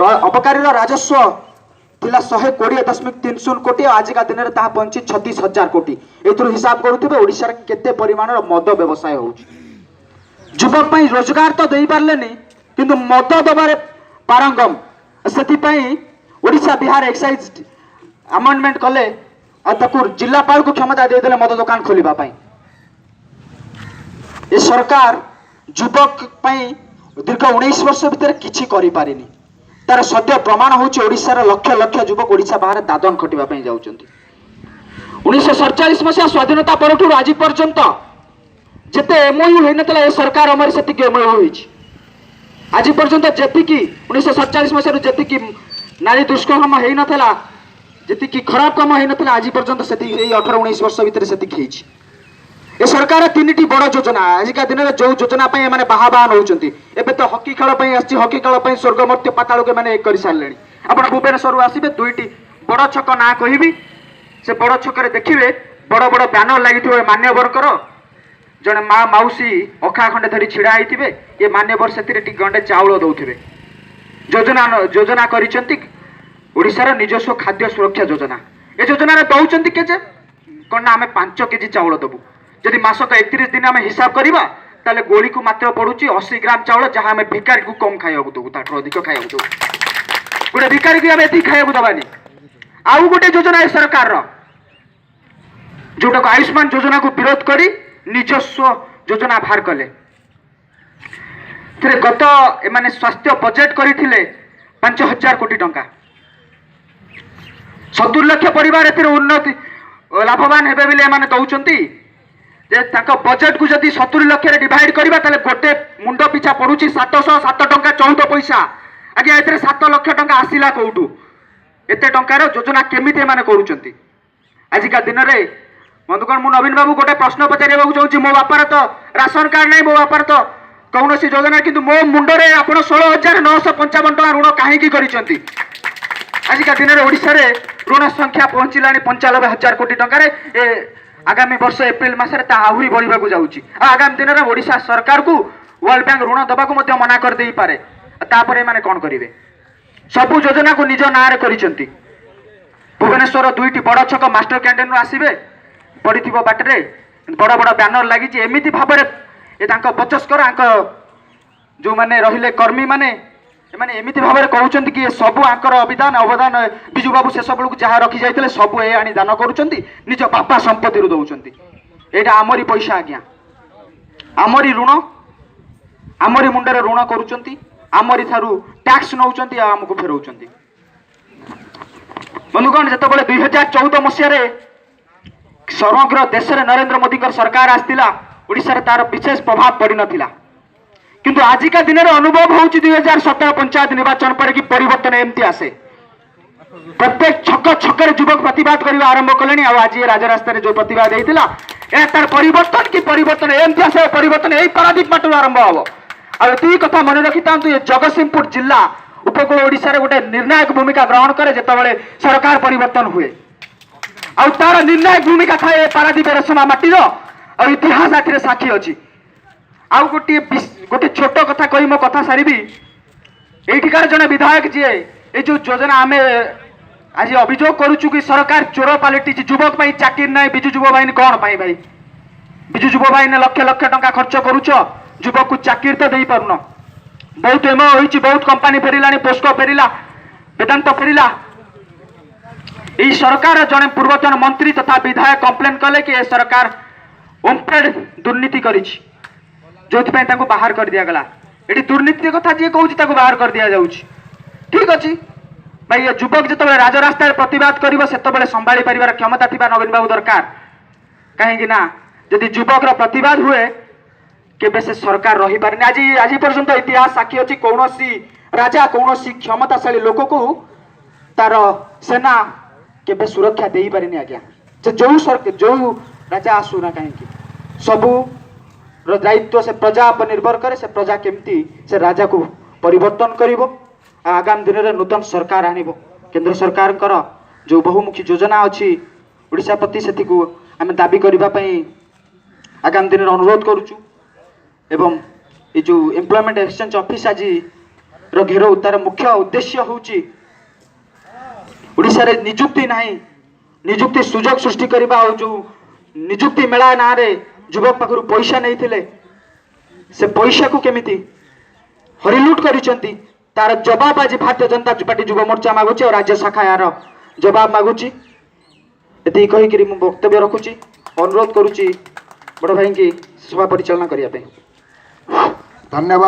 अबकारी राजस्व थिला 120.30 कोटी आजिका दिन में ताहा पहुंची 36,000 कोटी। एथुर हिसाब करुथिबे ओडिशा रे केते परिमाणर मद व्यवसाय होउची। युवक पई रोजगार तो देई पारलेनी किंतु मद दबारे पारंगम सेति पई ओडिशा बिहार एक्साइज अमेंडमेंट कले और जिलापाल को क्षमता देदेले मद दुकान खोलिबा पई। ए सरकार युवक पई दीर्घ 19 वर्ष भितर किछि करि पारिनी। तार सत्य प्रमाण होउछि ओडिशा रा लक्ष लक्ष युवक ओडिशा बाहर दादन खटिबा पई जाउचंती। 1947 मसिया स्वाधीनता परठु आज पर्यंत जेते एमओयू होई नतला ए सरकार हमर सेति के एमओयू होइछि। आज पर्यंत जेति की 1947 मसिया जेति की नारी दुष्कर्म हेई नतला जेति की खराब काम हेई नतला आज पर्यंत सेति एई 18-19 वर्ष भितर सेति खैछि। ए सरकार 3टी बड़ योजना आजिका दिन में जो योजना पाई माने बाहाबान होउचंती। एबे तो हॉकी खेल पाई आछि, हॉकी खेल पाई स्वर्गमर्त्य पाताल के माने एक करि सारलेनी। आपण भुवनेश्वर आसीबे 2टी बड़ छक ना कहिबी से बड़ छक रे देखिबे बड़ बड़ बैनर लागिथिबे मान्यवर करो जने माँ माउसी अखा खंडे धरी छिड़ा आईथिबे ये मान्यवर सेतिरे टी गंडे चाउल दउथिबे। योजना करिसंती ओडिसा निजस्व खाद्य सुरक्षा योजना। ए योजना रे दउचंती केजे कोन आमे 5 केजी चाउल दबु। जदि मासक 31 दिन आमे हिसाब करिबा ताले गोली को मात्र पडुची 80 ग्राम चाउल जहां आमे भिकारी को कम खाइबा दबु ताठो अधिक खाइबा दबु। गोटे भिकारी को आमे एति खाइबा दबानी। आउ गोटे योजना है सरकार रो जोटा को आयुष्मान योजना को विरोध करी निजस्व योजना बाहर कले। थिरे गत एमाने स्वास्थ्य बजेट करिथिले 5,000 कोटी टंका। 70 लाख परिवार एतिर उन्नति लाभवान हेबे बिले एमाने दउचंती जे ताका बजेट को जदि 70 लाख रे डिवाइड करबा ताले गोटे मुंड पिछा पडुची 707 टंका 14 पैसा। आगे एतरे 7 लाख टंका आसिला कोउटू एते टंका रो योजना केमिते माने करूचंती। आजिका दिन रे बंधुगण मु नवीन बाबू गोटे प्रश्न पचारिबा चाहूँ। मो बापार तो राशन कार्ड नहीं, मो बापार तो कौन सी योजना किंतु मो मुंडरे आपण 16,955 टका ऋण कहीं करिसंती। आजिका दिन में ओडिशा रे ऋण संख्या पहुंचलानी 95,000 कोटी टंका रे। आगामी वर्ष एप्रिल मास रे ता आहुरी बढ़िबा को जाउची। आगामी दिन में ओडिशा सरकार को वर्ल्ड बैंक ऋण दबा को मध्य मना कर देई पारे। तापरे माने कोन करिवे सबु योजना को निज नारे करिसंती। भुवनेश्वर 2टी बड़ छक मास्टर कैंटीन रो आसीबे पड़िथिबो बाटरे बड़ बड़ बैनर लागिची। एमिति भाबरे ए तांको बचस्कर आंक जो माने रहिले कर्मी माने एमाने एमिति भाबरे कहउचंती कि सबु आंकर अवदान बिजू बाबू से सब लोग जहाँ रखी जाइतले सबु ए आनी दान करूचंती निज बापा संपत्ति रु दउचंती। एटा आमरी पैसा आज्ञा, आमरी ऋण, आमरी मुंडरे ऋण करूचंती, आमरी थारु टैक्स नउचंती आ हमकु फेरउचंती। बंधुगण जेतबेले 2014 मसिया रे समग्र देश रे नरेंद्र मोदी सरकार आस्तिला ओडिसा रे तार विशेष प्रभाव पड़ी नथिला किंतु आजिका दिन रे अनुभव होउची 2017 पंचायत निर्वाचन पर कि परिवर्तन एमती आसे। प्रत्येक छक छकर युवक प्रतिवाद करबा आरंभ कलेनी। आज राजरास्ता रे जो प्रतिवाद हेतिला ए तार परिवर्तन कि परिवर्तन एमती आसे। परिवर्तन एई पारादीप माटू आरंभ हबो। आ एती कथा मन रखितांतु ये जगतसिंहपुर जिला उपकूल ओडिसा रे गोटे निर्णायक भूमिका ग्रहण करे जेतबेले सरकार परिवर्तन हुए। आ तार निर्णायक भूमिका थाए पारादीप रेशमा माटीर और इतिहास आथिरे साक्षी अछि। आउ गोटे छोट कथा कही मो कथा सारिबी। एठिकार जने विधायक जी ए जो योजना आमे आज अभियोग करूछु कि सरकार चोर पालिटी युवक पाई चाकिर नै। बिजु युवा बाहिनी कोन पाई भाई बिजु युवा बाहिनी लक्ष लक्ष टंका खर्च करूछ युवक को चाकिर तो देई पारुन। बहुत एमओ होइछि, बहुत कंपनी फेरिलानी, पोस्को फेरिला, वेदांत फेरिला। एई सरकार जने पूर्वतन मंत्री तथा विधायक कंप्लेन कले कि ए सरकार ओम्प्रेड दुर्नीति करिछि जोथि ताको बाहर कर दिया गला। एटी दुर्नीति कथा जे कहूछि ताको बाहर कर दिया जाउछि। ठीक अछि भाई ये युवक जेतबेले राजरास्ता रे प्रतिवाद करिवो सेतबेले संभाली परिवार क्षमता थिबा नवीन बाबू दरकार। काहे कि ना यदि युवक रो प्रतिवाद हुए केबे से सरकार रही पारेनी। आज पर्यंत इतिहास साक्षी अछि कौनसी राजा कौनसी क्षमताशाली लोक को तार सेना केबे सुरक्षा देई पारेनी। आज्ञा जो राजा आसु ना कहीं सबू दायित्व से प्रजा पर निर्भर करे। से प्रजा केमती से राजा को परिवर्तन करिवो। आगामी दिन में नूतन सरकार आनिबो। केंद्र सरकार कर जो बहुमुखी योजना अच्छी ओडिशा प्रति से आम दाबी करने आगामी दिन में अनुरोध करुचु। एवं ये जो एम्प्लॉयमेंट एक्सचेंज ऑफिस आज रो घेराव तार मुख्य उद्देश्य होउची ओडिशा रे निजुक्ति नाही निजुक्ति सुजोग सृष्टि करबा और जो निजुक्ति मेला ना रे युवक पाखरु पैसा नहीं थिले से पैसा को केमिति हरिलुट करिसंती तार जवाब आज भारतीय जनता पार्टी युव मोर्चा मागुची और राज्य शाखा यार जवाब मागुची एति कहि करी मु वक्तव्य रखुची अनुरोध करूची बड़ भाई की सभा परिचालना करिया पे धन्यवाद।